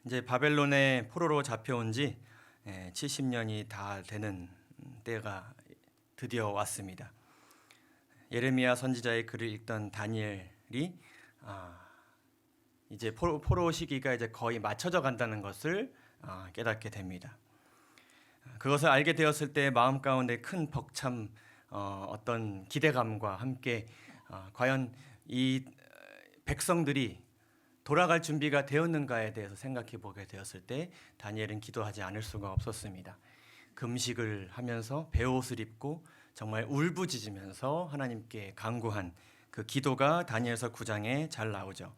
이제 바벨론의 포로로 잡혀온 지 70년이 다 되는 때가 드디어 왔습니다. 예레미야 선지자의 글을 읽던 다니엘이 이제 포로 시기가 이제 거의 맞춰져 간다는 것을 깨닫게 됩니다. 그것을 알게 되었을 때 마음 가운데 큰 벅참, 어떤 기대감과 함께 과연 이 백성들이 돌아갈 준비가 되었는가에 대해서 생각해 보게 되었을 때 다니엘은 기도하지 않을 수가 없었습니다. 금식을 하면서 베옷을 입고 정말 울부짖으면서 하나님께 간구한 그 기도가 다니엘서 9장에 잘 나오죠.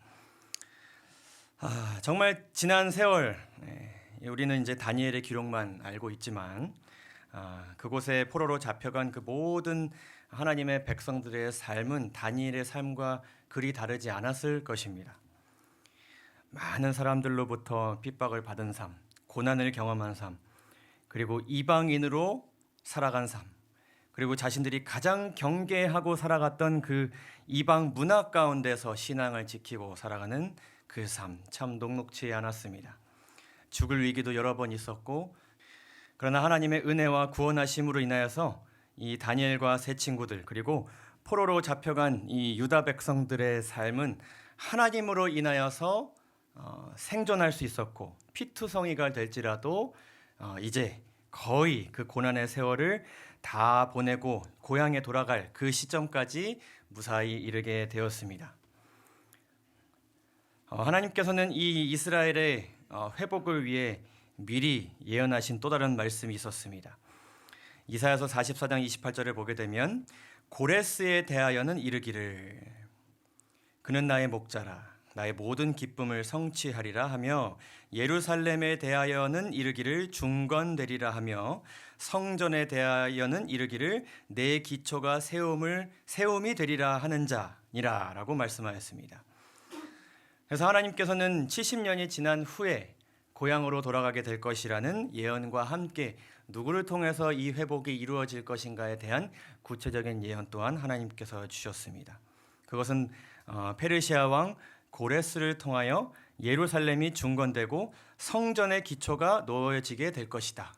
정말 지난 세월, 우리는 이제 다니엘의 기록만 알고 있지만 그곳에 포로로 잡혀간 그 모든 하나님의 백성들의 삶은 다니엘의 삶과 그리 다르지 않았을 것입니다. 많은 사람들로부터 핍박을 받은 삶, 고난을 경험한 삶, 그리고 이방인으로 살아간 삶, 그리고 자신들이 가장 경계하고 살아갔던 그 이방 문화 가운데서 신앙을 지키고 살아가는 그 삶, 참 녹록지 않았습니다. 죽을 위기도 여러 번 있었고, 그러나 하나님의 은혜와 구원하심으로 인하여서 이 다니엘과 세 친구들, 그리고 포로로 잡혀간 이 유다 백성들의 삶은 하나님으로 인하여서 생존할 수 있었고, 피투성이가 될지라도 이제 거의 그 고난의 세월을 다 보내고 고향에 돌아갈 그 시점까지 무사히 이르게 되었습니다. 하나님께서는 이 이스라엘의 회복을 위해 미리 예언하신 또 다른 말씀이 있었습니다. 이사야서 44장 28절을 보게 되면 고레스에 대하여는 이르기를 그는 나의 목자라 나의 모든 기쁨을 성취하리라 하며 예루살렘에 대하여는 이르기를 중건되리라 하며 성전에 대하여는 이르기를 내 기초가 세움이 되리라 하는 자니라 라고 말씀하였습니다. 그래서 하나님께서는 70년이 지난 후에 고향으로 돌아가게 될 것이라는 예언과 함께 누구를 통해서 이 회복이 이루어질 것인가에 대한 구체적인 예언 또한 하나님께서 주셨습니다. 그것은 페르시아 왕 고레스를 통하여 예루살렘이 중건되고 성전의 기초가 놓여지게 될 것이다.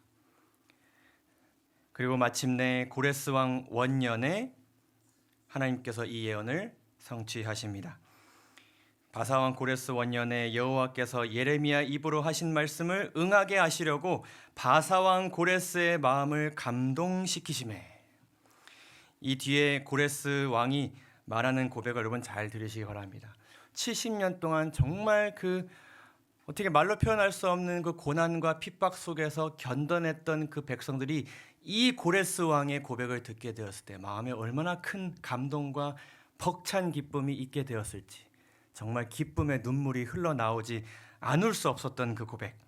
그리고 마침내 고레스 왕 원년에 하나님께서 이 예언을 성취하십니다. 바사왕 고레스 원년에 여호와께서 예레미야 입으로 하신 말씀을 응하게 하시려고 바사왕 고레스의 마음을 감동시키시매. 이 뒤에 고레스 왕이 말하는 고백을 여러분 잘 들으시기 바랍니다. 70년 동안 정말 어떻게 말로 표현할 수 없는 그 고난과 핍박 속에서 견뎌냈던 그 백성들이 이 고레스 왕의 고백을 듣게 되었을 때 마음에 얼마나 큰 감동과 벅찬 기쁨이 있게 되었을지, 정말 기쁨의 눈물이 흘러나오지 않을 수 없었던 그 고백.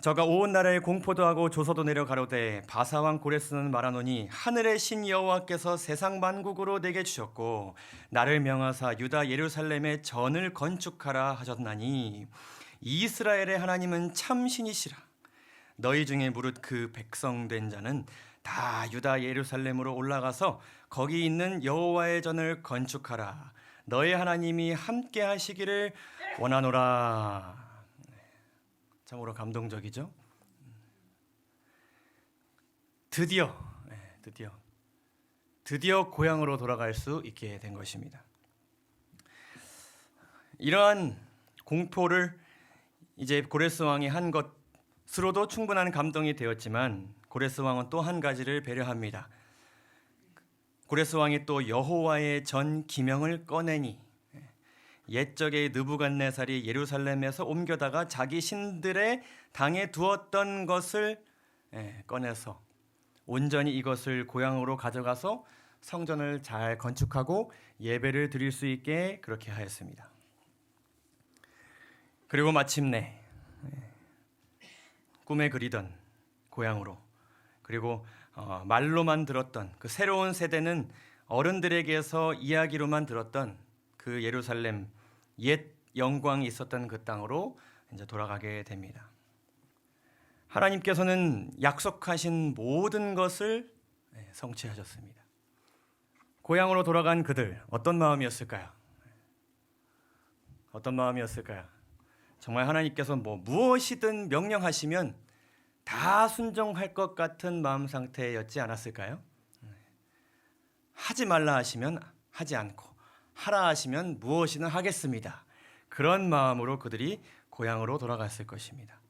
저가 온 나라에 공포도 하고 조서도 내려가로되 바사왕 고레스는 말하노니 하늘의 신 여호와께서 세상 만국으로 내게 주셨고 나를 명하사 유다 예루살렘에 전을 건축하라 하셨나니 이스라엘의 하나님은 참 신이시라. 너희 중에 무릇 그 백성된 자는 다 유다 예루살렘으로 올라가서 거기 있는 여호와의 전을 건축하라. 너의 하나님이 함께 하시기를 원하노라. 참으로 감동적이죠. 드디어 고향으로 돌아갈 수 있게 된 것입니다. 이러한 공포를 이제 고레스 왕이 한 것으로도 충분한 감동이 되었지만 고레스 왕은 또 한 가지를 배려합니다. 고레스 왕이 또 여호와의 전 기명을 꺼내니 옛적에 느부갓네살이 예루살렘에서 옮겨다가 자기 신들의 당에 두었던 것을 꺼내서 온전히 이것을 고향으로 가져가서 성전을 잘 건축하고 예배를 드릴 수 있게 그렇게 하였습니다. 그리고 마침내 꿈에 그리던 고향으로, 그리고 말로만 들었던 그 새로운 세대는 어른들에게서 이야기로만 들었던 그 예루살렘 옛 영광이 있었던 그 땅으로 이제 돌아가게 됩니다. 하나님께서는 약속하신 모든 것을 성취하셨습니다. 고향으로 돌아간 그들 어떤 마음이었을까요? 정말 하나님께서 무엇이든 명령하시면 다 순종할 것 같은 마음 상태였지 않았을까요? 하지 말라 하시면 하지 않고 하라 하시면 무엇이든 하겠습니다. 그런 마음으로 그들이 고향으로 돌아갔을 것입니다.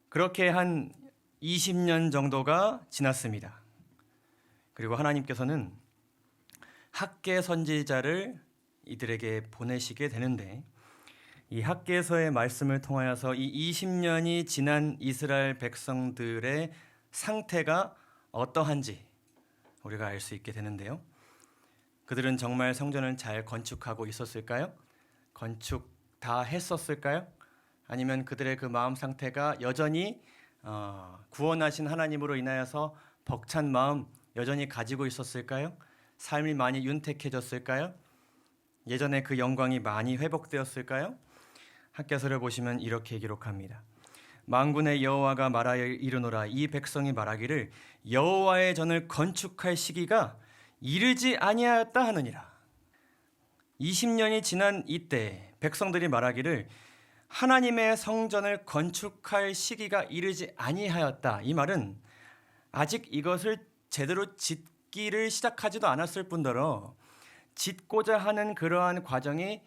그렇게 한 20년 정도가 지났습니다. 그리고 하나님께서는 학개 선지자를 이들에게 보내시게 되는데, 이 학개서의 말씀을 통하여서 이 20년이 지난 이스라엘 백성들의 상태가 어떠한지 우리가 알 수 있게 되는데요. 그들은 정말 성전을 잘 건축하고 있었을까요? 건축 다 했었을까요? 아니면 그들의 그 마음 상태가 여전히 구원하신 하나님으로 인하여서 벅찬 마음 여전히 가지고 있었을까요? 삶이 많이 윤택해졌을까요? 예전에 그 영광이 많이 회복되었을까요? 학개서를 보시면 이렇게 기록합니다. 만군의 여호와가 말하여 이르노라. 이 백성이 말하기를 여호와의 전을 건축할 시기가 이르지 아니하였다 하느니라. 20년이 지난 이때 백성들이 말하기를 하나님의 성전을 건축할 시기가 이르지 아니하였다. 이 말은 아직 이것을 제대로 짓기를 시작하지도 않았을 뿐더러 짓고자 하는 그러한 과정이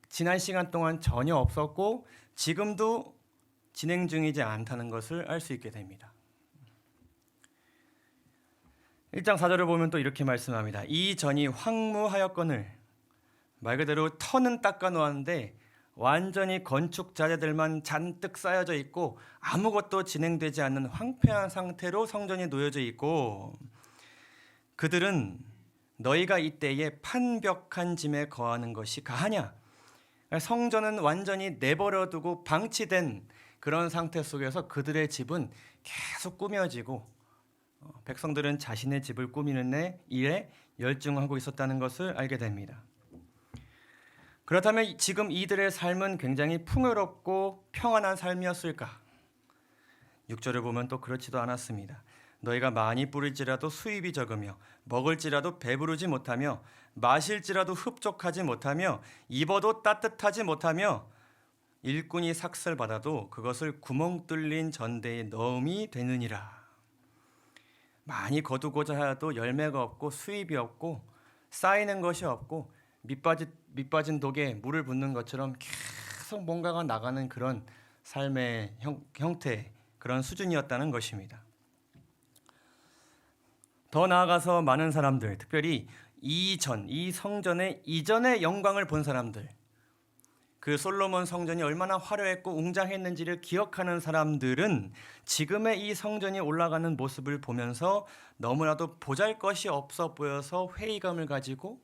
지난 시간 동안 전혀 없었고 지금도 진행 중이지 않다는 것을 알 수 있게 됩니다. 1장 4절을 보면 또 이렇게 말씀합니다. 이 전이 황무하였거늘, 말 그대로 터는 닦아 놓았는데 완전히 건축 자재들만 잔뜩 쌓여져 있고 아무것도 진행되지 않는 황폐한 상태로 성전이 놓여져 있고, 그들은 너희가 이때에 판벽한 짐에 거하는 것이 가하냐? 성전은 완전히 내버려 두고 방치된 그런 상태 속에서 그들의 집은 계속 꾸며지고 백성들은 자신의 집을 꾸미는 일에 열중하고 있었다는 것을 알게 됩니다. 그렇다면 지금 이들의 삶은 굉장히 풍요롭고 평안한 삶이었을까? 6절을 보면 또 그렇지도 않았습니다. 너희가 많이 뿌릴지라도 수입이 적으며 먹을지라도 배부르지 못하며 마실지라도 흡족하지 못하며 입어도 따뜻하지 못하며 일꾼이 삭슬받아도 그것을 구멍 뚫린 전대에 넣음이 되느니라. 많이 거두고자 하여도 열매가 없고 수입이 없고 쌓이는 것이 없고 밑빠진 독에 물을 붓는 것처럼 계속 뭔가가 나가는 그런 삶의 형태, 그런 수준이었다는 것입니다. 더 나아가서 많은 사람들, 특별히 이 성전의 이전의 영광을 본 사람들, 그 솔로몬 성전이 얼마나 화려했고 웅장했는지를 기억하는 사람들은 지금의 이 성전이 올라가는 모습을 보면서 너무나도 보잘것이 없어 보여서 회의감을 가지고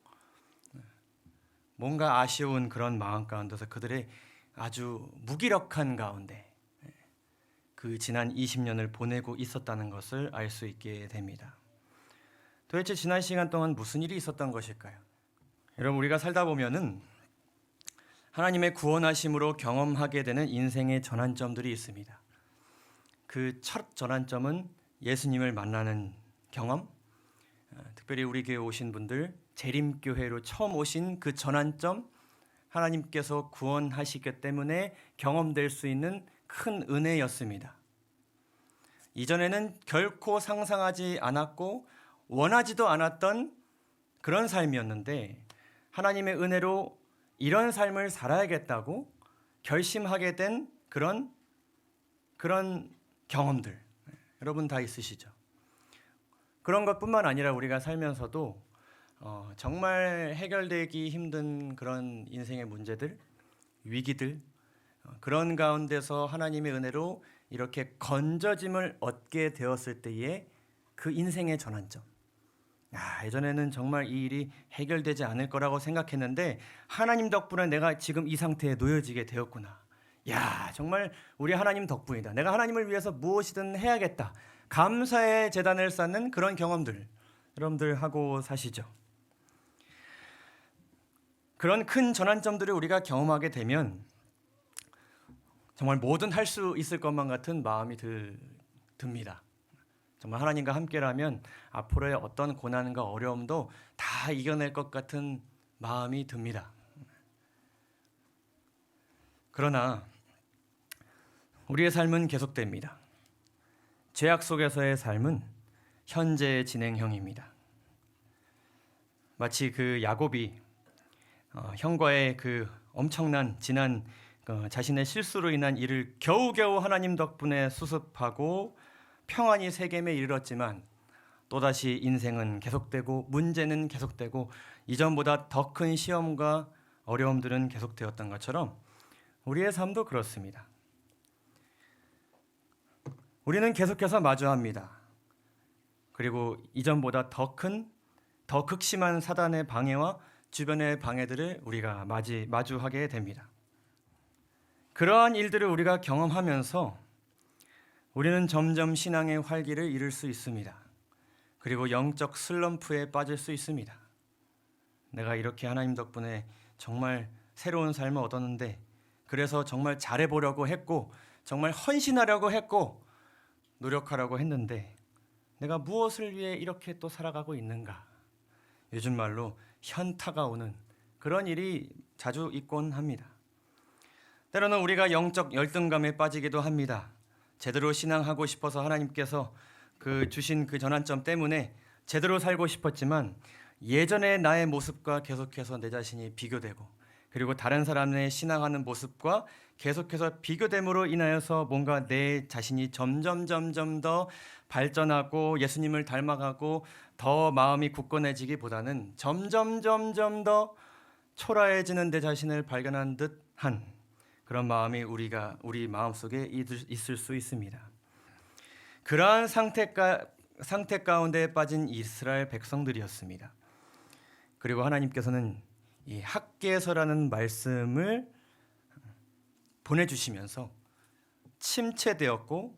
뭔가 아쉬운 그런 마음 가운데서 그들의 아주 무기력한 가운데 그 지난 20년을 보내고 있었다는 것을 알 수 있게 됩니다. 도대체 지난 시간 동안 무슨 일이 있었던 것일까요? 여러분, 우리가 살다 보면은 하나님의 구원하심으로 경험하게 되는 인생의 전환점들이 있습니다. 그 첫 전환점은 예수님을 만나는 경험, 특별히 우리 교회 오신 분들, 재림교회로 처음 오신 그 전환점, 하나님께서 구원하시기 때문에 경험될 수 있는 큰 은혜였습니다. 이전에는 결코 상상하지 않았고 원하지도 않았던 그런 삶이었는데 하나님의 은혜로 이런 삶을 살아야겠다고 결심하게 된 그런 경험들, 여러분 다 있으시죠? 그런 것뿐만 아니라 우리가 살면서도 정말 해결되기 힘든 그런 인생의 문제들, 위기들, 그런 가운데서 하나님의 은혜로 이렇게 건져짐을 얻게 되었을 때의 그 인생의 전환점. 예전에는 정말 이 일이 해결되지 않을 거라고 생각했는데 하나님 덕분에 내가 지금 이 상태에 놓여지게 되었구나. 정말 우리 하나님 덕분이다. 내가 하나님을 위해서 무엇이든 해야겠다. 감사의 제단을 쌓는 그런 경험들, 여러분들 하고 사시죠? 그런 큰 전환점들을 우리가 경험하게 되면 정말 뭐든 할 수 있을 것만 같은 마음이 듭니다. 정말 하나님과 함께라면 앞으로의 어떤 고난과 어려움도 다 이겨낼 것 같은 마음이 듭니다. 그러나 우리의 삶은 계속됩니다. 죄악 속에서의 삶은 현재 진행형입니다. 마치 그 야곱이 형과의 그 엄청난 지난 자신의 실수로 인한 일을 겨우겨우 하나님 덕분에 수습하고 평안히 세겜에 이르렀지만 또다시 인생은 계속되고 문제는 계속되고 이전보다 더 큰 시험과 어려움들은 계속되었던 것처럼 우리의 삶도 그렇습니다. 우리는 계속해서 마주합니다. 그리고 이전보다 더 극심한 사단의 방해와 주변의 방해들을 우리가 마주하게 됩니다. 그러한 일들을 우리가 경험하면서 우리는 점점 신앙의 활기를 잃을 수 있습니다. 그리고 영적 슬럼프에 빠질 수 있습니다. 내가 이렇게 하나님 덕분에 정말 새로운 삶을 얻었는데, 그래서 정말 잘해보려고 했고 정말 헌신하려고 했고 노력하려고 했는데 내가 무엇을 위해 이렇게 또 살아가고 있는가? 요즘 말로 현타가 오는 그런 일이 자주 있곤 합니다. 때로는 우리가 영적 열등감에 빠지기도 합니다. 제대로 신앙하고 싶어서 하나님께서 주신 그 전환점 때문에 제대로 살고 싶었지만 예전의 나의 모습과 계속해서 내 자신이 비교되고, 그리고 다른 사람의 신앙하는 모습과 계속해서 비교됨으로 인하여서 뭔가 내 자신이 점점 더 발전하고 예수님을 닮아가고 더 마음이 굳건해지기보다는 점점 더 초라해지는 내 자신을 발견한 듯한 그런 마음이 우리 마음속에 있을 수 있습니다. 그러한 상태 가운데 빠진 이스라엘 백성들이었습니다. 그리고 하나님께서는 이 학개서라는 말씀을 보내주시면서 침체되었고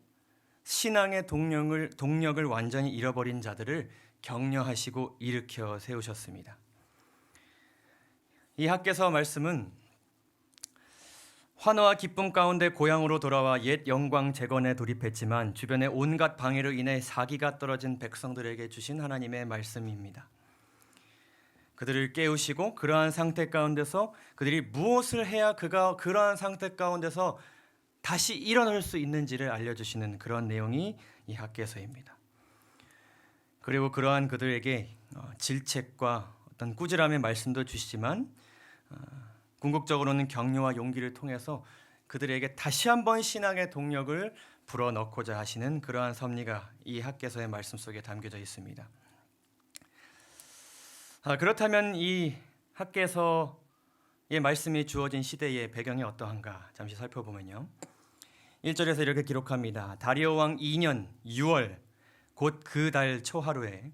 신앙의 동력을 완전히 잃어버린 자들을 격려하시고 일으켜 세우셨습니다. 이 학개서 말씀은 환호와 기쁨 가운데 고향으로 돌아와 옛 영광 재건에 돌입했지만 주변의 온갖 방해로 인해 사기가 떨어진 백성들에게 주신 하나님의 말씀입니다. 그들을 깨우시고 그러한 상태 가운데서 그들이 무엇을 해야 그러한 상태 가운데서 다시 일어날 수 있는지를 알려주시는 그런 내용이 이 학개서입니다. 그리고 그러한 그들에게 질책과 어떤 꾸지람의 말씀도 주시지만 궁극적으로는 격려와 용기를 통해서 그들에게 다시 한번 신앙의 동력을 불어넣고자 하시는 그러한 섭리가 이 학개서의 말씀 속에 담겨져 있습니다. 그렇다면 이 학개서의 말씀이 주어진 시대의 배경이 어떠한가 잠시 살펴보면요. 1절에서 이렇게 기록합니다. 다리오 왕 2년 6월 곧 그 달 초하루에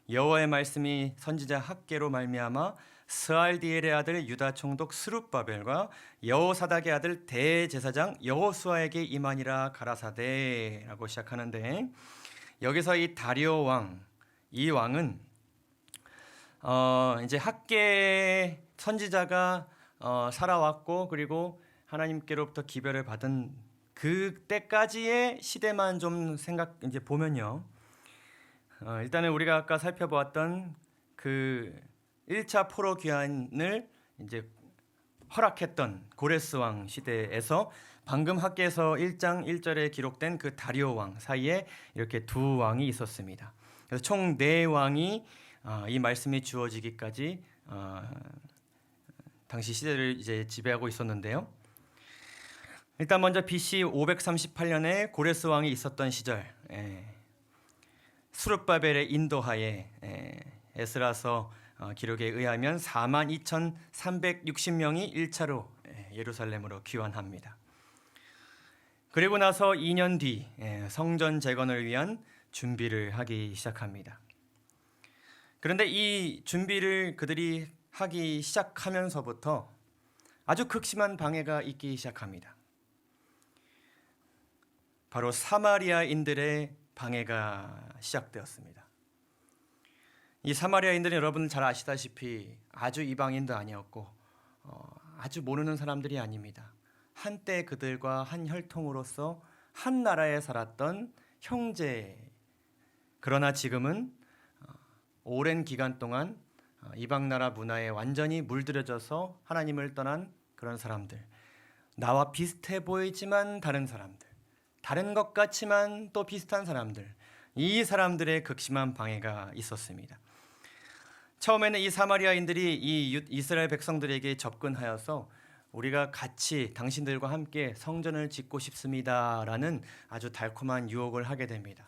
여호와의 말씀이 선지자 학개로 말미암아 스알디엘의 아들 유다 총독 스룹바벨과 여호사닥의 아들 대제사장 여호수아에게 임하니라 가라사대라고 시작하는데, 여기서 이 다리오 왕, 이 왕은 이제 학개 선지자가 살아왔고 그리고 하나님께로부터 기별을 받은 그때까지의 시대만 좀 이제 보면요. 일단은 우리가 아까 살펴보았던 그 1차 포로 귀환을 이제 허락했던 고레스 왕 시대에서 방금 학개서 1장 1절에 기록된 그 다리오 왕 사이에 이렇게 두 왕이 있었습니다. 그래서 총 4왕이 이 말씀이 주어지기까지 당시 시대를 이제 지배하고 있었는데요. 일단 먼저 BC 538년에 고레스 왕이 있었던 시절, 수룹바벨의 인도하에 에스라서 기록에 의하면 42,360명이 1차로 예루살렘으로 귀환합니다. 그리고 나서 2년 뒤 성전 재건을 위한 준비를 하기 시작합니다. 그런데 이 준비를 그들이 하기 시작하면서부터 아주 극심한 방해가 있기 시작합니다. 바로 사마리아인들의 방해가 시작되었습니다. 이 사마리아인들은 여러분 잘 아시다시피 아주 이방인도 아니었고 아주 모르는 사람들이 아닙니다. 한때 그들과 한 혈통으로서 한 나라에 살았던 형제. 그러나 지금은 오랜 기간 동안 이방 나라 문화에 완전히 물들여져서 하나님을 떠난 그런 사람들. 나와 비슷해 보이지만 다른 사람들, 다른 것 같지만 또 비슷한 사람들, 이 사람들의 극심한 방해가 있었습니다. 처음에는 이 사마리아인들이 이 이스라엘 백성들에게 접근하여서 우리가 같이 당신들과 함께 성전을 짓고 싶습니다라는 아주 달콤한 유혹을 하게 됩니다.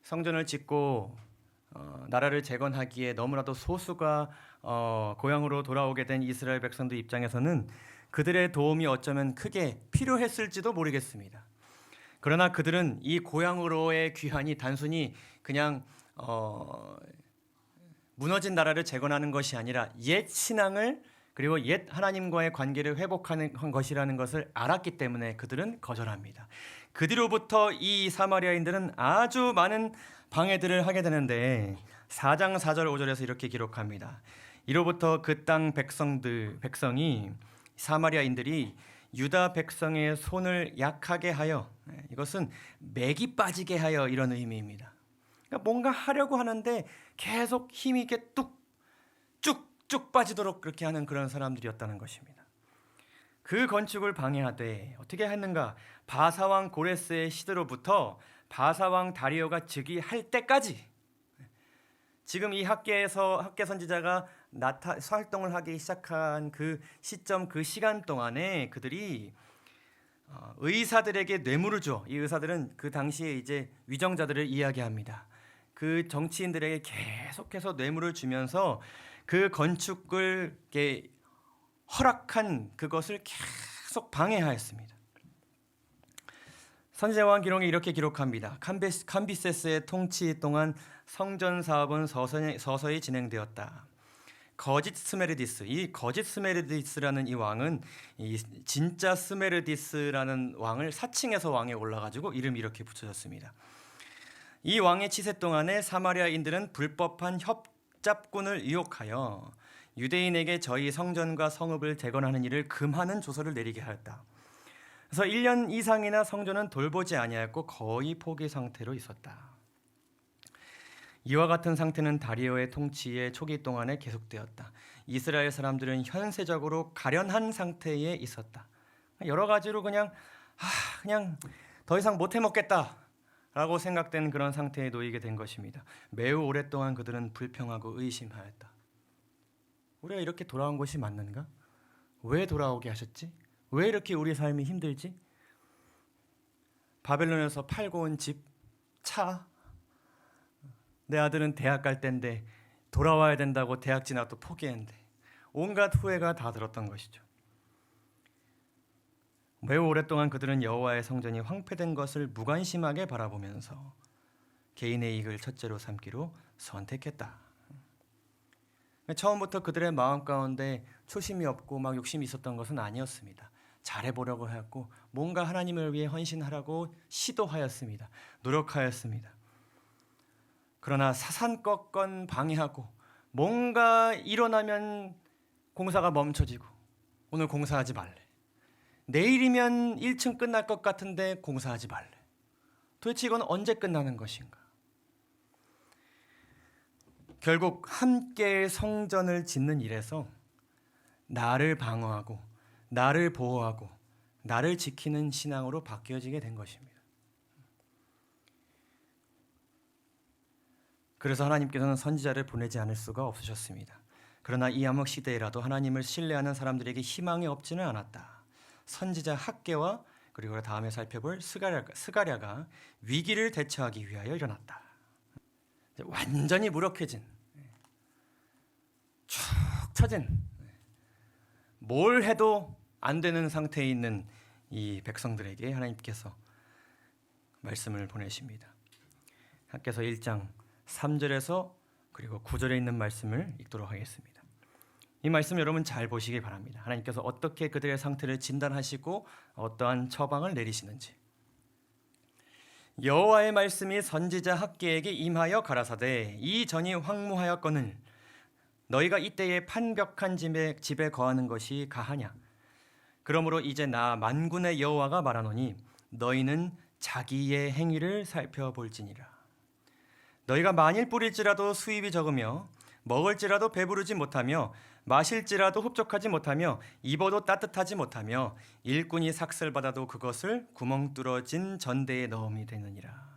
성전을 짓고 나라를 재건하기에 너무나도 소수가 고향으로 돌아오게 된 이스라엘 백성들 입장에서는 그들의 도움이 어쩌면 크게 필요했을지도 모르겠습니다. 그러나 그들은 이 고향으로의 귀환이 단순히 그냥 무너진 나라를 재건하는 것이 아니라 옛 신앙을 그리고 옛 하나님과의 관계를 회복하는 것이라는 것을 알았기 때문에 그들은 거절합니다. 그 뒤로부터 이 사마리아인들은 아주 많은 방해들을 하게 되는데 4장 4절 5절에서 이렇게 기록합니다. 이로부터 그 땅 백성이 사마리아인들이 유다 백성의 손을 약하게 하여, 이것은 맥이 빠지게 하여, 이런 의미입니다. 그러니까 뭔가 하려고 하는데 계속 힘이 있게 쭉쭉 빠지도록 그렇게 하는 그런 사람들이었다는 것입니다. 그 건축을 방해하되 어떻게 했는가? 바사왕 고레스의 시대로부터 바사왕 다리오가 즉위할 때까지, 지금 이 학계 선지자가 활동을 하기 시작한 그 시점, 그 시간 동안에 그들이 의사들에게 뇌물을 줘. 이 의사들은 그 당시에 이제 위정자들을 이야기합니다. 그 정치인들에게 계속해서 뇌물을 주면서 그 건축을 허락한 그것을 계속 방해하였습니다. 선지자왕 기록에 이렇게 기록합니다. 캄비세스의 통치 동안 성전 사업은 서서히 진행되었다. 거짓 스메르디스, 이 거짓 스메르디스라는 이 왕은 이 진짜 스메르디스라는 왕을 사칭해서 왕에 올라가지고 이름이 이렇게 붙여졌습니다. 이 왕의 치세 동안에 사마리아인들은 불법한 협잡군을 유혹하여 유대인에게 저희 성전과 성읍을 재건하는 일을 금하는 조서를 내리게 하였다. 그래서 1년 이상이나 성전은 돌보지 아니하였고 거의 포기 상태로 있었다. 이와 같은 상태는 다리오의 통치의 초기 동안에 계속되었다. 이스라엘 사람들은 현세적으로 가련한 상태에 있었다. 여러 가지로 그냥 더 이상 못 해먹겠다라고 생각된 그런 상태에 놓이게 된 것입니다. 매우 오랫동안 그들은 불평하고 의심하였다. 우리가 이렇게 돌아온 것이 맞는가? 왜 돌아오게 하셨지? 왜 이렇게 우리 삶이 힘들지? 바벨론에서 팔고 온 집, 차, 내 아들은 대학 갈 때인데 돌아와야 된다고 대학 진학도 포기했는데 온갖 후회가 다 들었던 것이죠. 매우 오랫동안 그들은 여호와의 성전이 황폐된 것을 무관심하게 바라보면서 개인의 이익을 첫째로 삼기로 선택했다. 처음부터 그들의 마음 가운데 초심이 없고 막 욕심이 있었던 것은 아니었습니다. 잘해보려고 하였고 뭔가 하나님을 위해 헌신하라고 시도하였습니다. 노력하였습니다. 그러나 사산꺾건 방해하고 뭔가 일어나면 공사가 멈춰지고 오늘 공사하지 말래. 내일이면 1층 끝날 것 같은데 공사하지 말래. 도대체 이건 언제 끝나는 것인가? 결국 함께 성전을 짓는 일에서 나를 방어하고 나를 보호하고 나를 지키는 신앙으로 바뀌어지게 된 것입니다. 그래서 하나님께서는 선지자를 보내지 않을 수가 없으셨습니다. 그러나 이 암흑 시대에라도 하나님을 신뢰하는 사람들에게 희망이 없지는 않았다. 선지자 학개와 그리고 다음에 살펴볼 스가랴가 위기를 대처하기 위하여 일어났다. 완전히 무력해진, 축 처진, 뭘 해도 안 되는 상태에 있는 이 백성들에게 하나님께서 말씀을 보내십니다. 학개서 1장 3절에서 그리고 9절에 있는 말씀을 읽도록 하겠습니다. 이 말씀 여러분 잘 보시기 바랍니다. 하나님께서 어떻게 그들의 상태를 진단하시고 어떠한 처방을 내리시는지. 여호와의 말씀이 선지자 학개에게 임하여 가라사대 이 전이 황무하였거늘 너희가 이때에 판벽한 집에 거하는 것이 가하냐. 그러므로 이제 나 만군의 여호와가 말하노니 너희는 자기의 행위를 살펴볼지니라. 너희가 만일 뿌릴지라도 수입이 적으며 먹을지라도 배부르지 못하며 마실지라도 흡족하지 못하며 입어도 따뜻하지 못하며 일꾼이 삭슬받아도 그것을 구멍 뚫어진 전대에 넣음이 되느니라.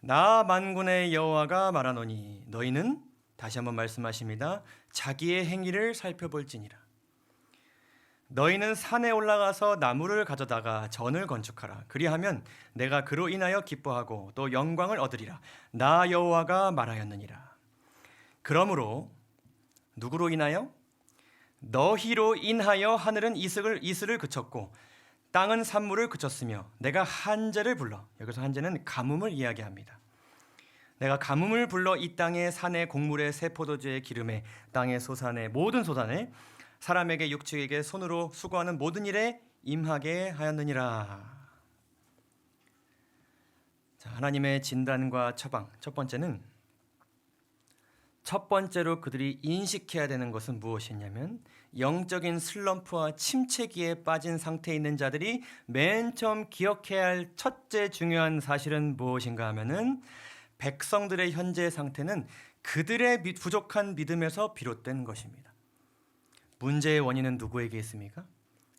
나 만군의 여호와가 말하노니 너희는, 다시 한번 말씀하십니다, 자기의 행위를 살펴볼지니라. 너희는 산에 올라가서 나무를 가져다가 전을 건축하라. 그리하면 내가 그로 인하여 기뻐하고 또 영광을 얻으리라. 나 여호와가 말하였느니라. 그러므로 누구로 인하여? 너희로 인하여 하늘은 이슬을 그쳤고 땅은 산물을 그쳤으며 내가 한재를 불러, 여기서 한재는 가뭄을 이야기합니다. 내가 가뭄을 불러 이 땅의 산에 곡물에 새 포도주의 기름에 땅의 소산에 모든 소산에 사람에게 육축에게 손으로 수고하는 모든 일에 임하게 하였느니라. 자, 하나님의 진단과 처방. 첫 번째로 그들이 인식해야 되는 것은 무엇이냐면, 영적인 슬럼프와 침체기에 빠진 상태에 있는 자들이 맨 처음 기억해야 할 첫째 중요한 사실은 무엇인가 하면은, 백성들의 현재 상태는 그들의 부족한 믿음에서 비롯된 것입니다. 문제의 원인은 누구에게 있습니까?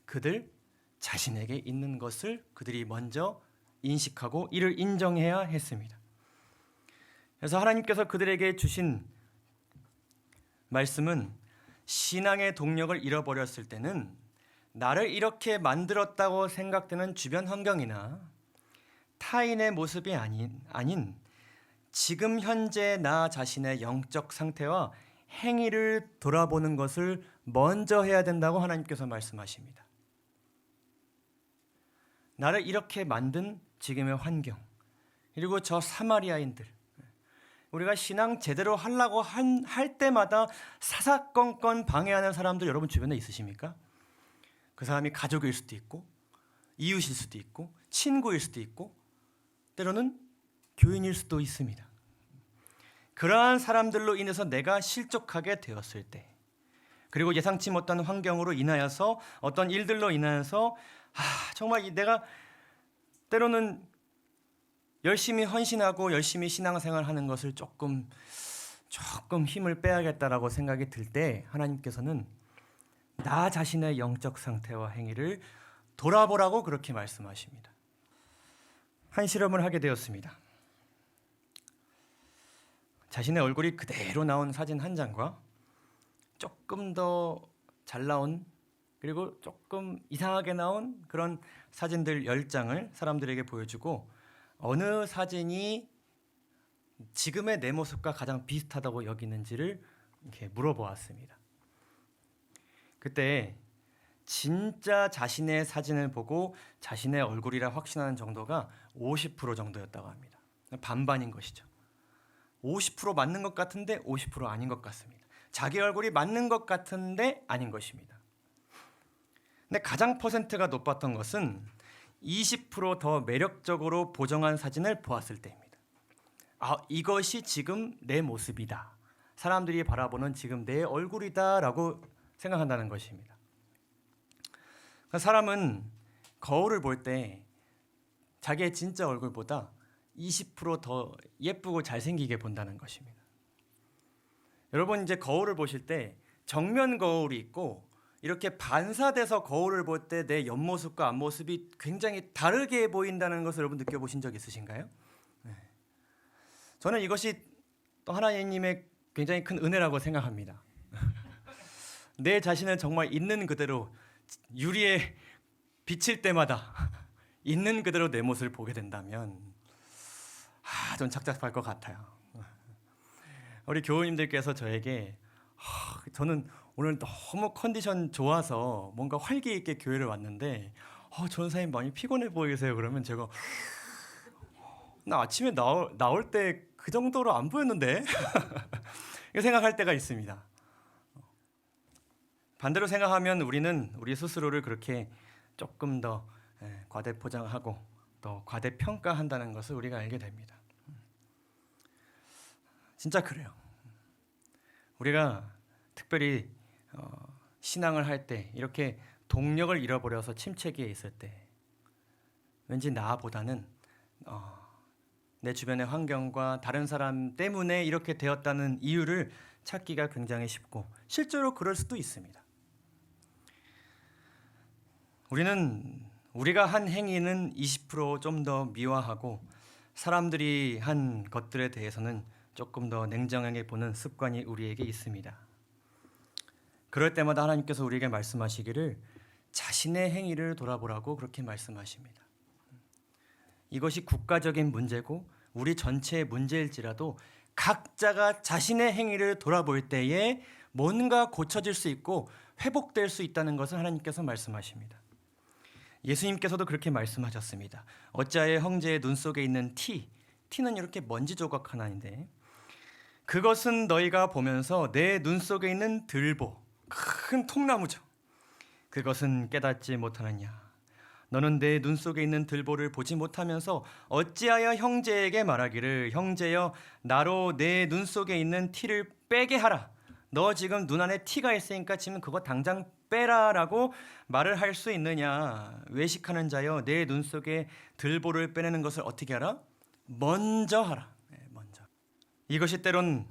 그들 자신에게 있는 것을 그들이 먼저 인식하고 이를 인정해야 했습니다. 그래서 하나님께서 그들에게 주신 말씀은, 신앙의 동력을 잃어버렸을 때는 나를 이렇게 만들었다고 생각되는 주변 환경이나 타인의 모습이 아닌 지금 현재 나 자신의 영적 상태와 행위를 돌아보는 것을 먼저 해야 된다고 하나님께서 말씀하십니다. 나를 이렇게 만든 지금의 환경, 그리고 저 사마리아인들, 우리가 신앙 제대로 하려고 할 때마다 사사건건 방해하는 사람들 여러분 주변에 있으십니까? 그 사람이 가족일 수도 있고 이웃일 수도 있고 친구일 수도 있고 때로는 교인일 수도 있습니다. 그러한 사람들로 인해서 내가 실족하게 되었을 때, 그리고 예상치 못한 환경으로 인하여서 어떤 일들로 인하여서 정말 내가 때로는 열심히 헌신하고 열심히 신앙생활하는 것을 조금 힘을 빼야겠다라고 생각이 들 때 하나님께서는 나 자신의 영적 상태와 행위를 돌아보라고 그렇게 말씀하십니다. 한 실험을 하게 되었습니다. 자신의 얼굴이 그대로 나온 사진 한 장과 조금 더 잘 나온, 그리고 조금 이상하게 나온 그런 사진들 10장을 사람들에게 보여주고 어느 사진이 지금의 내 모습과 가장 비슷하다고 여기는지를 이렇게 물어보았습니다. 그때 진짜 자신의 사진을 보고 자신의 얼굴이라 확신하는 정도가 50% 정도였다고 합니다. 반반인 것이죠. 50% 맞는 것 같은데 50% 아닌 것 같습니다. 자기 얼굴이 맞는 것 같은데 아닌 것입니다. 근데 가장 퍼센트가 높았던 것은 20% 매력적으로 보정한 사진을 보았을 때입니다. 이것이 지금 내 모습이다. 사람들이 바라보는 지금 내 얼굴이다라고 생각한다는 것입니다. 사람은 거울을 볼 때 자기의 진짜 얼굴보다 20% 예쁘고 잘생기게 본다는 것입니다. 여러분, 이제 거울을 보실 때 정면 거울이 있고 이렇게 반사돼서 거울을 볼 때 내 옆모습과 앞모습이 굉장히 다르게 보인다는 것을 여러분 느껴보신 적 있으신가요? 네. 저는 이것이 또 하나님의 굉장히 큰 은혜라고 생각합니다. 내 자신을 정말 있는 그대로 유리에 비칠 때마다 있는 그대로 내 모습을 보게 된다면 좀 착잡할 것 같아요. 우리 교우님들께서 저에게 저는 오늘 너무 컨디션 좋아서 뭔가 활기 있게 교회를 왔는데 전사님 많이 피곤해 보이세요. 그러면 제가 나 아침에 나올 때 그 정도로 안 보였는데 이렇게 생각할 때가 있습니다. 반대로 생각하면 우리는 우리 스스로를 그렇게 조금 더 과대포장하고 또 과대평가한다는 것을 우리가 알게 됩니다. 진짜 그래요. 우리가 특별히 신앙을 할 때 이렇게 동력을 잃어버려서 침체기에 있을 때 왠지 나보다는 내 주변의 환경과 다른 사람 때문에 이렇게 되었다는 이유를 찾기가 굉장히 쉽고 실제로 그럴 수도 있습니다. 우리가 한 행위는 20% 좀 더 미화하고 사람들이 한 것들에 대해서는 조금 더 냉정하게 보는 습관이 우리에게 있습니다. 그럴 때마다 하나님께서 우리에게 말씀하시기를 자신의 행위를 돌아보라고 그렇게 말씀하십니다. 이것이 국가적인 문제고 우리 전체의 문제일지라도 각자가 자신의 행위를 돌아볼 때에 뭔가 고쳐질 수 있고 회복될 수 있다는 것을 하나님께서 말씀하십니다. 예수님께서도 그렇게 말씀하셨습니다. 어찌하여 형제의 눈 속에 있는 티는 이렇게 먼지 조각 하나인데 그것은 너희가 보면서 내 눈 속에 있는 들보, 큰 통나무죠. 그것은 깨닫지 못하느냐. 너는 내 눈 속에 있는 들보를 보지 못하면서 어찌하여 형제에게 말하기를 형제여 나로 내 눈 속에 있는 티를 빼게 하라. 너 지금 눈 안에 티가 있으니까 지금 그거 당장 빼라라고 말을 할 수 있느냐. 외식하는 자여 내 눈 속에 들보를 빼내는 것을 어떻게 하라? 먼저 하라. 먼저. 이것이 때론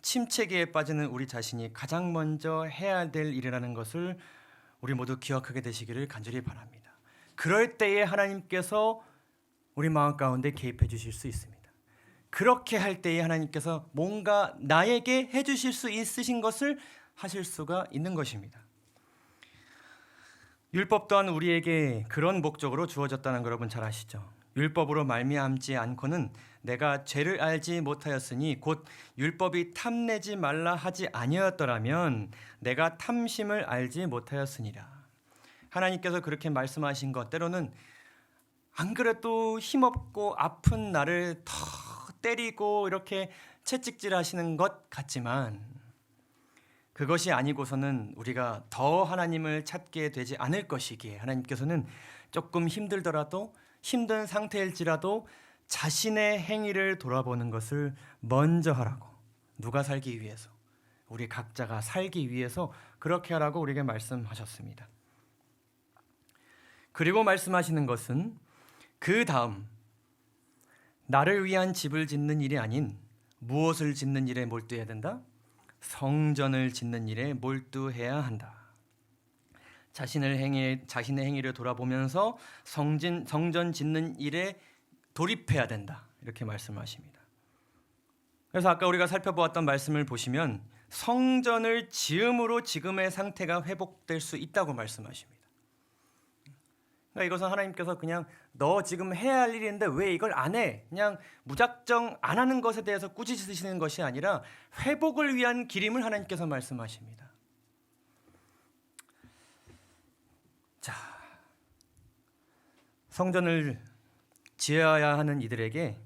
침체기에 빠지는 우리 자신이 가장 먼저 해야 될 일이라는 것을 우리 모두 기억하게 되시기를 간절히 바랍니다. 그럴 때에 하나님께서 우리 마음 가운데 개입해 주실 수 있습니다. 그렇게 할 때에 하나님께서 뭔가 나에게 해 주실 수 있으신 것을 하실 수가 있는 것입니다. 율법 또한 우리에게 그런 목적으로 주어졌다는 걸 여러분 잘 아시죠? 율법으로 말미암지 않고는 내가 죄를 알지 못하였으니 곧 율법이 탐내지 말라 하지 아니었더라면 내가 탐심을 알지 못하였으니라. 하나님께서 그렇게 말씀하신 것 때로는 안 그래도 힘없고 아픈 나를 더 때리고 이렇게 채찍질하시는 것 같지만 그것이 아니고서는 우리가 더 하나님을 찾게 되지 않을 것이기에 하나님께서는 조금 힘들더라도 힘든 상태일지라도 자신의 행위를 돌아보는 것을 먼저 하라고. 누가 살기 위해서? 우리 각자가 살기 위해서 그렇게 하라고 우리에게 말씀하셨습니다. 그리고 말씀하시는 것은 그 다음 나를 위한 집을 짓는 일이 아닌 무엇을 짓는 일에 몰두해야 된다? 성전을 짓는 일에 몰두해야 한다. 자신의 행위를 돌아보면서 성전 짓는 일에 돌입해야 된다. 이렇게 말씀하십니다. 그래서 아까 우리가 살펴보았던 말씀을 보시면 성전을 지음으로 지금의 상태가 회복될 수 있다고 말씀하십니다. 그러니까 이것은 하나님께서 그냥 너 지금 해야 할 일인데 왜 이걸 안 해? 그냥 무작정 안 하는 것에 대해서 꾸짖으시는 것이 아니라 회복을 위한 길임을 하나님께서 말씀하십니다. 자, 성전을 지어야 하는 이들에게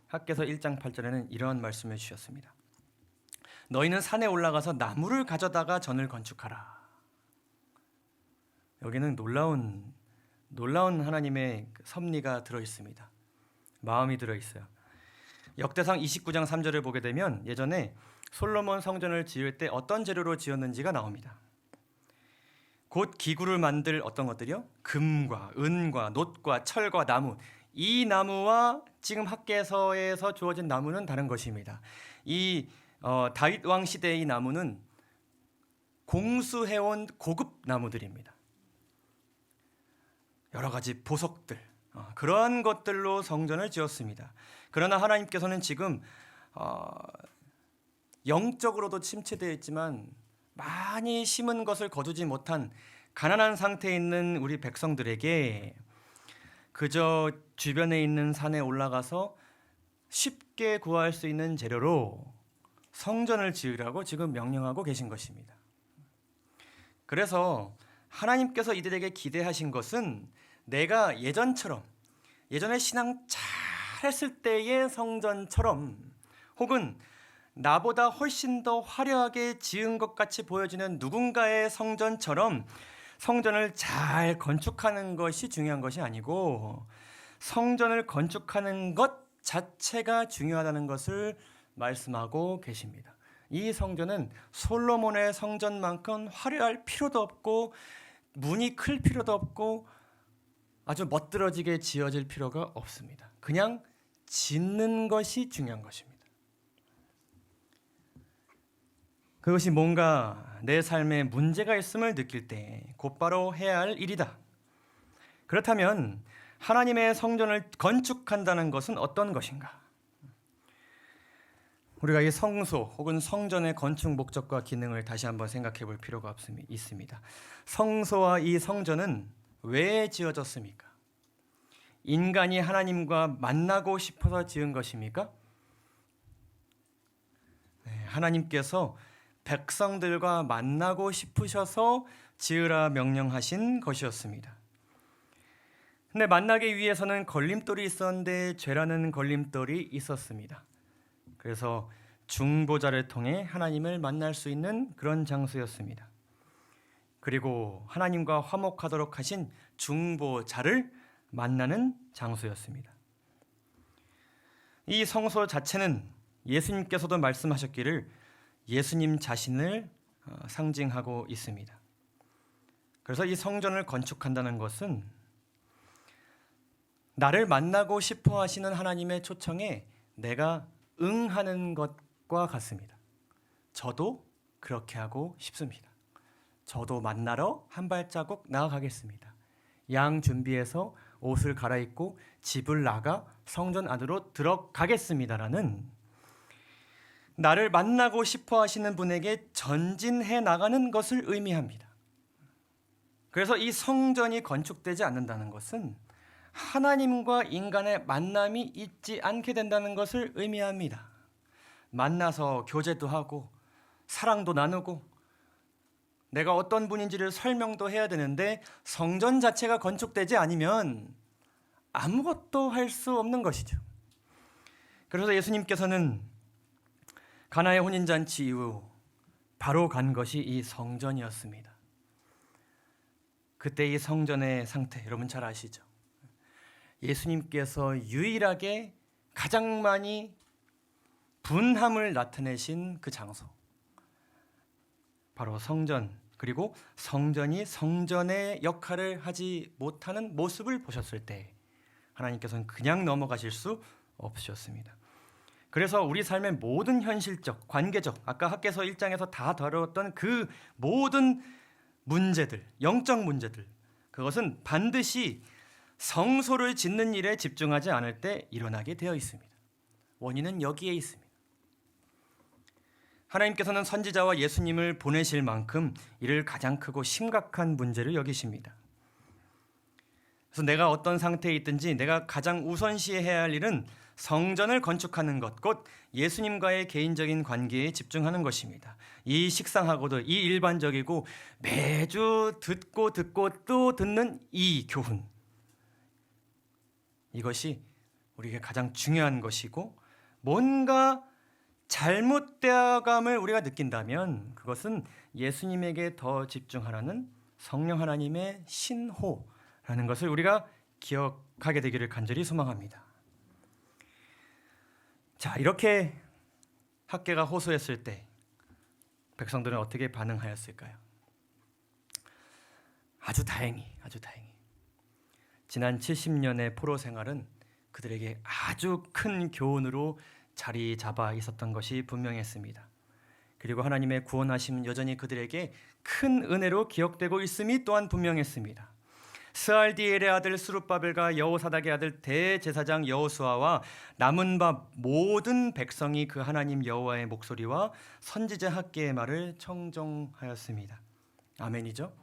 학개서 1장 8절에는 이러한 말씀을 주셨습니다. 너희는 산에 올라가서 나무를 가져다가 전을 건축하라. 여기는 놀라운 하나님의 섭리가 들어있습니다. 마음이 들어있어요. 역대상 29장 3절을 보게 되면 예전에 솔로몬 성전을 지을 때 어떤 재료로 지었는지가 나옵니다. 곧 기구를 만들 어떤 것들이요? 금과 은과 놋과 철과 나무. 이 나무와 지금 학개서에서 주어진 나무는 다른 것입니다. 이 다윗 왕 시대의 나무는 공수해온 고급 나무들입니다. 여러 가지 보석들, 그러한 것들로 성전을 지었습니다. 그러나 하나님께서는 지금 영적으로도 침체되어 있지만 많이 심은 것을 거두지 못한 가난한 상태에 있는 우리 백성들에게 그저 주변에 있는 산에 올라가서 쉽게 구할 수 있는 재료로 성전을 지으라고 지금 명령하고 계신 것입니다. 그래서 하나님께서 이들에게 기대하신 것은 내가 예전에 신앙 잘했을 때의 성전처럼 혹은 나보다 훨씬 더 화려하게 지은 것 같이 보여지는 누군가의 성전처럼 성전을 잘 건축하는 것이 중요한 것이 아니고 성전을 건축하는 것 자체가 중요하다는 것을 말씀하고 계십니다. 이 성전은 솔로몬의 성전만큼 화려할 필요도 없고 문이 클 필요도 없고 아주 멋들어지게 지어질 필요가 없습니다. 그냥 짓는 것이 중요한 것입니다. 그것이 뭔가 내 삶에 문제가 있음을 느낄 때 곧바로 해야 할 일이다. 그렇다면 하나님의 성전을 건축한다는 것은 어떤 것인가? 우리가 이 성소 혹은 성전의 건축 목적과 기능을 다시 한번 생각해 볼 필요가 있습니다. 성소와 이 성전은 왜 지어졌습니까? 인간이 하나님과 만나고 싶어서 지은 것입니까? 하나님께서 백성들과 만나고 싶으셔서 지으라 명령하신 것이었습니다. 근데 만나기 위해서는 걸림돌이 있었는데 죄라는 걸림돌이 있었습니다. 그래서 중보자를 통해 하나님을 만날 수 있는 그런 장소였습니다. 그리고 하나님과 화목하도록 하신 중보자를 만나는 장소였습니다. 이 성소 자체는 예수님께서도 말씀하셨기를 예수님 자신을 상징하고 있습니다. 그래서 이 성전을 건축한다는 것은 나를 만나고 싶어 하시는 하나님의 초청에 내가 응하는 것과 같습니다. 저도 그렇게 하고 싶습니다. 저도 만나러 한 발자국 나아가겠습니다. 양 준비해서 옷을 갈아입고 집을 나가 성전 안으로 들어가겠습니다라는 나를 만나고 싶어 하시는 분에게 전진해 나가는 것을 의미합니다. 그래서 이 성전이 건축되지 않는다는 것은 하나님과 인간의 만남이 있지 않게 된다는 것을 의미합니다. 만나서 교제도 하고 사랑도 나누고 내가 어떤 분인지를 설명도 해야 되는데 성전 자체가 건축되지 않으면 아무것도 할 수 없는 것이죠. 그래서 예수님께서는 가나의 혼인잔치 이후 바로 간 것이 이 성전이었습니다. 그때 이 성전의 상태 여러분 잘 아시죠? 예수님께서 유일하게 가장 많이 분함을 나타내신 그 장소, 바로 성전, 그리고 성전이 성전의 역할을 하지 못하는 모습을 보셨을 때 하나님께서는 그냥 넘어가실 수 없으셨습니다. 그래서 우리 삶의 모든 현실적, 관계적, 아까 학개서 1장에서 다 다루었던 그 모든 문제들, 영적 문제들, 그것은 반드시 성소를 짓는 일에 집중하지 않을 때 일어나게 되어 있습니다. 원인은 여기에 있습니다. 하나님께서는 선지자와 예수님을 보내실 만큼 이를 가장 크고 심각한 문제를 여기십니다. 그래서 내가 어떤 상태에 있든지 내가 가장 우선시해야 할 일은 성전을 건축하는 것, 곧 예수님과의 개인적인 관계에 집중하는 것입니다. 이 식상하고도 이 일반적이고 매주 듣고 또 듣는 이 교훈, 이것이 우리에게 가장 중요한 것이고 뭔가 잘못되어감을 우리가 느낀다면 그것은 예수님에게 더 집중하라는 성령 하나님의 신호라는 것을 우리가 기억하게 되기를 간절히 소망합니다. 자, 이렇게 학개가 호소했을 때 백성들은 어떻게 반응하였을까요? 아주 다행히 지난 70년의 포로 생활은 그들에게 아주 큰 교훈으로 자리 잡아 있었던 것이 분명했습니다. 그리고 하나님의 구원하심은 여전히 그들에게 큰 은혜로 기억되고 있음이 또한 분명했습니다. 스알디엘의 아들 스룹바벨과 여호사닥의 아들 대제사장 여호수아와 남은 바 모든 백성이 그 하나님 여호와의 목소리와 선지자 학개의 말을 청종하였습니다. 아멘이죠.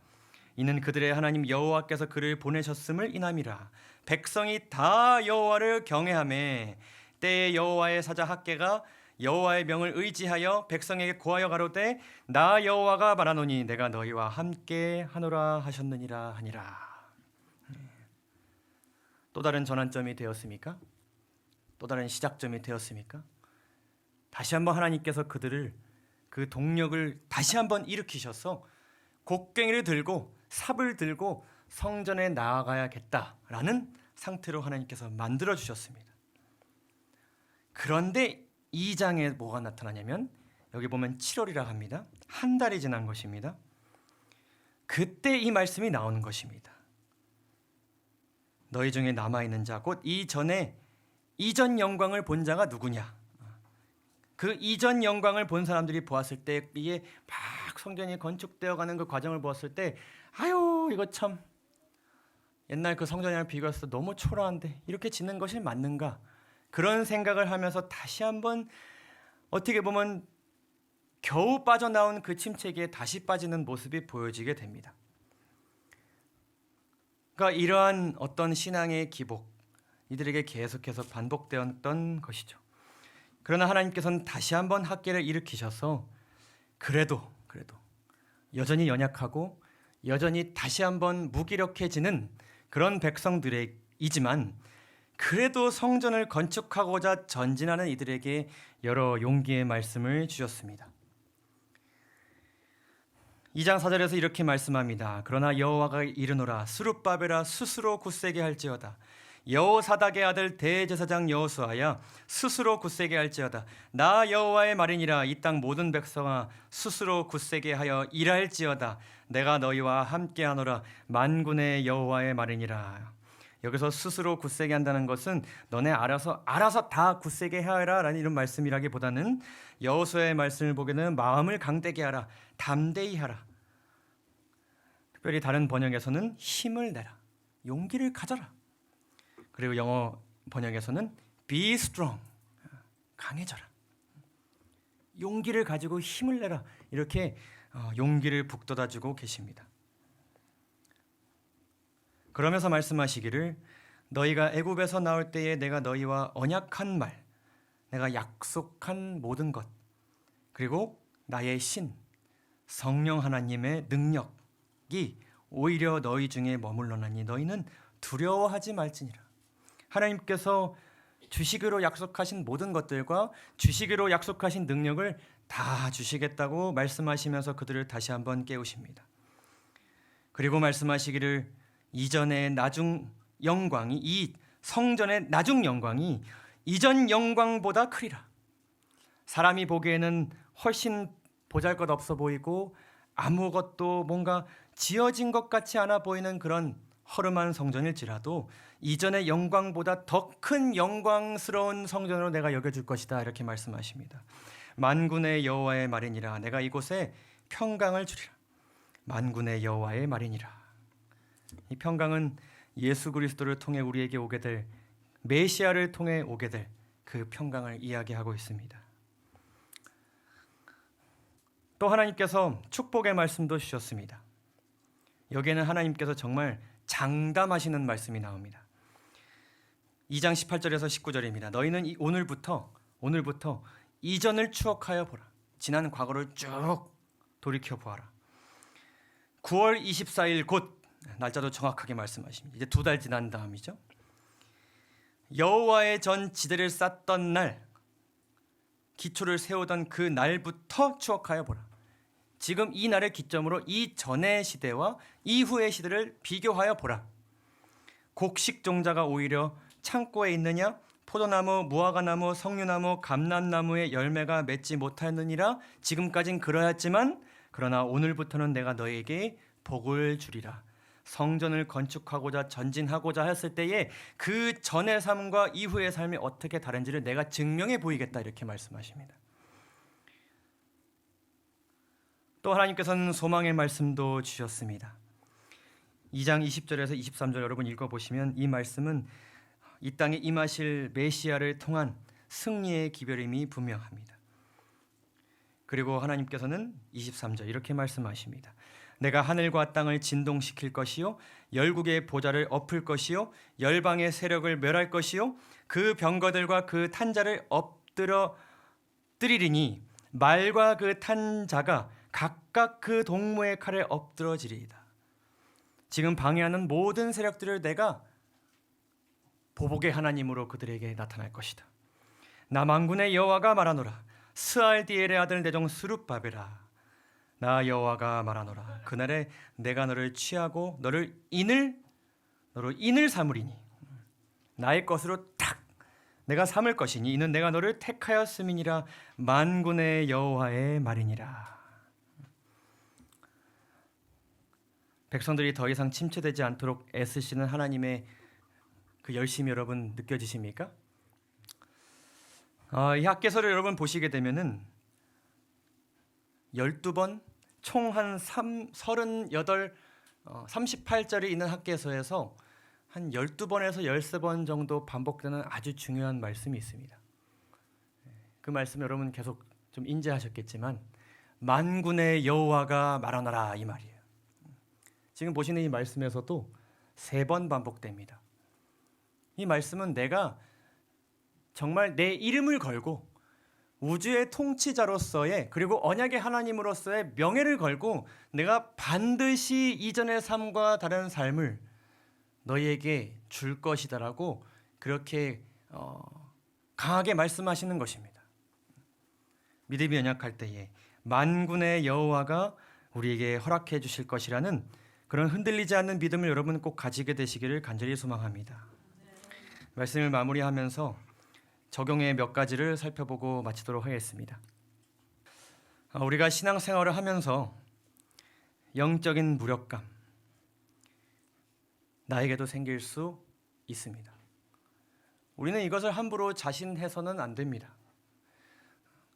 이는 그들의 하나님 여호와께서 그를 보내셨음을 인함이라. 백성이 다 여호와를 경외하매 때에 여호와의 사자 학개가 여호와의 명을 의지하여 백성에게 고하여 가로되 나 여호와가 말하노니 내가 너희와 함께 하노라 하셨느니라 하니라. 또 다른 전환점이 되었습니까? 또 다른 시작점이 되었습니까? 다시 한번 하나님께서 그들을 그 동력을 다시 한번 일으키셔서 곡괭이를 들고 삽을 들고 성전에 나아가야겠다라는 상태로 하나님께서 만들어 주셨습니다. 그런데 2장에 뭐가 나타나냐면 여기 보면 7월이라 합니다. 한 달이 지난 것입니다. 그때 이 말씀이 나오는 것입니다. 너희 중에 남아있는 자 곧 이전 영광을 본 자가 누구냐? 그 이전 영광을 본 사람들이 보았을 때 이게 막 성전이 건축되어 가는 그 과정을 보았을 때 아유 이거 참 옛날 그 성전이랑 비교해서 너무 초라한데 이렇게 짓는 것이 맞는가? 그런 생각을 하면서 다시 한번 어떻게 보면 겨우 빠져나온 그 침체기에 다시 빠지는 모습이 보여지게 됩니다. 그러니까 이러한 어떤 신앙의 기복, 이들에게 계속해서 반복되었던 것이죠. 그러나 하나님께서는 다시 한번 학계를 일으키셔서 그래도 여전히 연약하고 여전히 다시 한번 무기력해지는 그런 백성들이지만 그래도 성전을 건축하고자 전진하는 이들에게 여러 용기의 말씀을 주셨습니다. 2장 4절에서 이렇게 말씀합니다. 그러나 여호와가 이르노라 스룹바벨아 스스로 굳세게 할지어다. 여호사닥의 아들 대제사장 여호수아야 스스로 굳세게 할지어다. 나 여호와의 말이니라. 이 땅 모든 백성아 스스로 굳세게 하여 일할지어다. 내가 너희와 함께하노라. 만군의 여호와의 말이니라. 여기서 스스로 굳세게 한다는 것은 너네 알아서 다 굳세게 하라 라는 이런 말씀이라기보다는 여호수아의 말씀을 보게는 마음을 강대게 하라, 담대히 하라. 특별히 다른 번역에서는 힘을 내라, 용기를 가져라. 그리고 영어 번역에서는 be strong, 강해져라. 용기를 가지고 힘을 내라. 이렇게 용기를 북돋아주고 계십니다. 그러면서 말씀하시기를 너희가 애굽에서 나올 때에 내가 너희와 언약한 말, 내가 약속한 모든 것, 그리고 나의 신, 성령 하나님의 능력이 오히려 너희 중에 머물러나니 너희는 두려워하지 말지니라. 하나님께서 주시기로 약속하신 모든 것들과 주시기로 약속하신 능력을 다 주시겠다고 말씀하시면서 그들을 다시 한번 깨우십니다. 그리고 말씀하시기를 이전의 나중 영광이, 이 성전의 나중 영광이 이전 영광보다 크리라. 사람이 보기에는 훨씬 보잘것없어 보이고 아무것도 뭔가 지어진 것 같지 않아 보이는 그런 허름한 성전일지라도 이전의 영광보다 더 큰 영광스러운 성전으로 내가 여겨줄 것이다. 이렇게 말씀하십니다. 만군의 여호와의 말이니라. 내가 이곳에 평강을 주리라. 만군의 여호와의 말이니라. 이 평강은 예수 그리스도를 통해 우리에게 오게 될, 메시아를 통해 오게 될 그 평강을 이야기하고 있습니다. 또 하나님께서 축복의 말씀도 주셨습니다. 여기에는 하나님께서 정말 장담하시는 말씀이 나옵니다. 2장 18절에서 19절입니다. 너희는 오늘부터 이전을 추억하여 보라. 지난 과거를 쭉 돌이켜 보아라. 9월 24일 곧, 날짜도 정확하게 말씀하십니다. 이제 2달 지난 다음이죠. 여호와의 전 지대를 쌓던 날, 기초를 세우던 그 날부터 추억하여 보라. 지금 이 날을 기점으로 이 전의 시대와 이후의 시대를 비교하여 보라. 곡식 종자가 오히려 창고에 있느냐? 포도나무, 무화과나무, 석류나무, 감람나무의 열매가 맺지 못하느니라. 지금까진 그러했지만 그러나 오늘부터는 내가 너에게 복을 주리라. 성전을 건축하고자 전진하고자 했을 때에 그 전의 삶과 이후의 삶이 어떻게 다른지를 내가 증명해 보이겠다. 이렇게 말씀하십니다. 또 하나님께서는 소망의 말씀도 주셨습니다. 2장 20절에서 23절 여러분 읽어보시면 이 말씀은 이 땅에 임하실 메시아를 통한 승리의 기별임이 분명합니다. 그리고 하나님께서는 23절 이렇게 말씀하십니다. 내가 하늘과 땅을 진동시킬 것이요 열국의 보좌를 엎을 것이요 열방의 세력을 멸할 것이요 그 병거들과 그 탄자를 엎드려 뜨리리니 말과 그 탄자가 각각 그 동무의 칼에 엎드러지리이다. 지금 방해하는 모든 세력들을 내가 보복의 하나님으로 그들에게 나타날 것이다. 나 만군의 여호와가 말하노라. 스알디엘의 아들 내 종 스룹바벨아, 나 여호와가 말하노라. 그날에 내가 너를 취하고 너로 인을 삼으리니 나의 것으로 탁 내가 삼을 것이니 이는 내가 너를 택하였음이니라. 만군의 여호와의 말이니라. 백성들이 더 이상 침체되지 않도록 애쓰시는 하나님의 그 열심이 여러분 느껴지십니까? 이 학개서를 여러분 보시게 되면은 12번 총 한 38, 38절이 있는 학개서에서 한 12번에서 13번 정도 반복되는 아주 중요한 말씀이 있습니다. 그 말씀 여러분 계속 좀 인지하셨겠지만 만군의 여호와가 말하노라 이 말이에요. 지금 보시는 이 말씀에서도 3번 반복됩니다. 이 말씀은 내가 정말 내 이름을 걸고 우주의 통치자로서의 그리고 언약의 하나님으로서의 명예를 걸고 내가 반드시 이전의 삶과 다른 삶을 너희에게 줄 것이다라고 그렇게 강하게 말씀하시는 것입니다. 믿음이 연약할 때에 만군의 여호와가 우리에게 허락해 주실 것이라는 그런 흔들리지 않는 믿음을 여러분 꼭 가지게 되시기를 간절히 소망합니다. 말씀을 마무리하면서 적용의 몇 가지를 살펴보고 마치도록 하겠습니다. 우리가 신앙생활을 하면서 영적인 무력감 나에게도 생길 수 있습니다. 우리는 이것을 함부로 자신해서는 안 됩니다.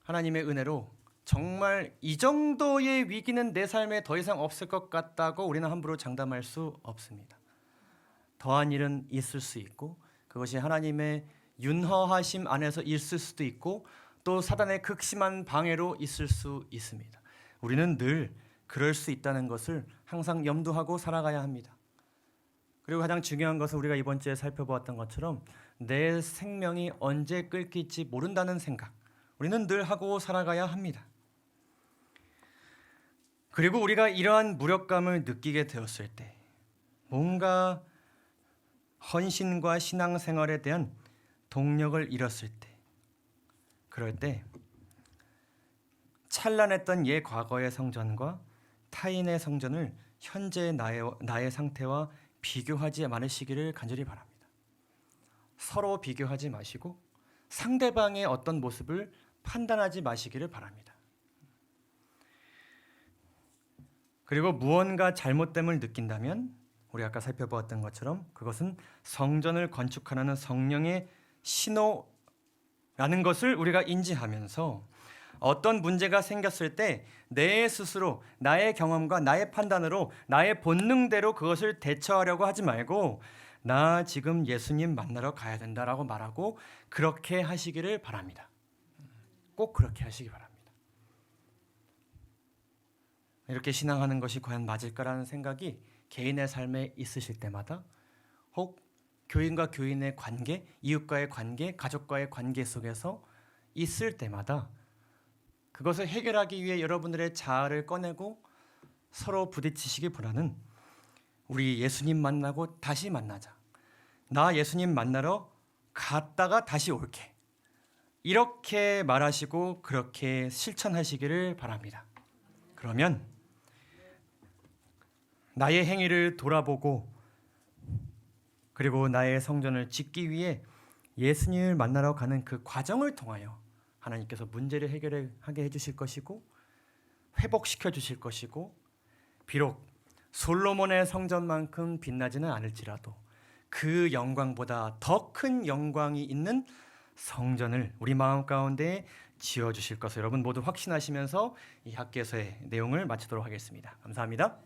하나님의 은혜로 정말 이 정도의 위기는 내 삶에 더 이상 없을 것 같다고 우리는 함부로 장담할 수 없습니다. 더한 일은 있을 수 있고 그것이 하나님의 윤허하심 안에서 있을 수도 있고 또 사단의 극심한 방해로 있을 수 있습니다. 우리는 늘 그럴 수 있다는 것을 항상 염두하고 살아가야 합니다. 그리고 가장 중요한 것은 우리가 이번 주에 살펴보았던 것처럼 내 생명이 언제 끊길지 모른다는 생각 우리는 늘 하고 살아가야 합니다. 그리고 우리가 이러한 무력감을 느끼게 되었을 때 뭔가 헌신과 신앙생활에 대한 동력을 잃었을 때 그럴 때 찬란했던 옛 과거의 성전과 타인의 성전을 현재의 나의 상태와 비교하지 않으시기를 간절히 바랍니다. 서로 비교하지 마시고 상대방의 어떤 모습을 판단하지 마시기를 바랍니다. 그리고 무언가 잘못됨을 느낀다면 우리 아까 살펴보았던 것처럼 그것은 성전을 건축하는 성령의 신호라는 것을 우리가 인지하면서 어떤 문제가 생겼을 때 내 스스로 나의 경험과 나의 판단으로 나의 본능대로 그것을 대처하려고 하지 말고 나 지금 예수님 만나러 가야 된다라고 말하고 그렇게 하시기를 바랍니다. 꼭 그렇게 하시기 바랍니다. 이렇게 신앙하는 것이 과연 맞을까라는 생각이 개인의 삶에 있으실 때마다 혹 교인과 교인의 관계, 이웃과의 관계, 가족과의 관계 속에서 있을 때마다 그것을 해결하기 위해 여러분들의 자아를 꺼내고 서로 부딪히시기보다는 우리 예수님 만나고 다시 만나자. 나 예수님 만나러 갔다가 다시 올게. 이렇게 말하시고 그렇게 실천하시기를 바랍니다. 그러면 나의 행위를 돌아보고 그리고 나의 성전을 짓기 위해 예수님을 만나러 가는 그 과정을 통하여 하나님께서 문제를 해결하게 해주실 것이고 회복시켜 주실 것이고 비록 솔로몬의 성전만큼 빛나지는 않을지라도 그 영광보다 더 큰 영광이 있는 성전을 우리 마음 가운데 지어주실 것을 여러분 모두 확신하시면서 이 학개서의 내용을 마치도록 하겠습니다. 감사합니다.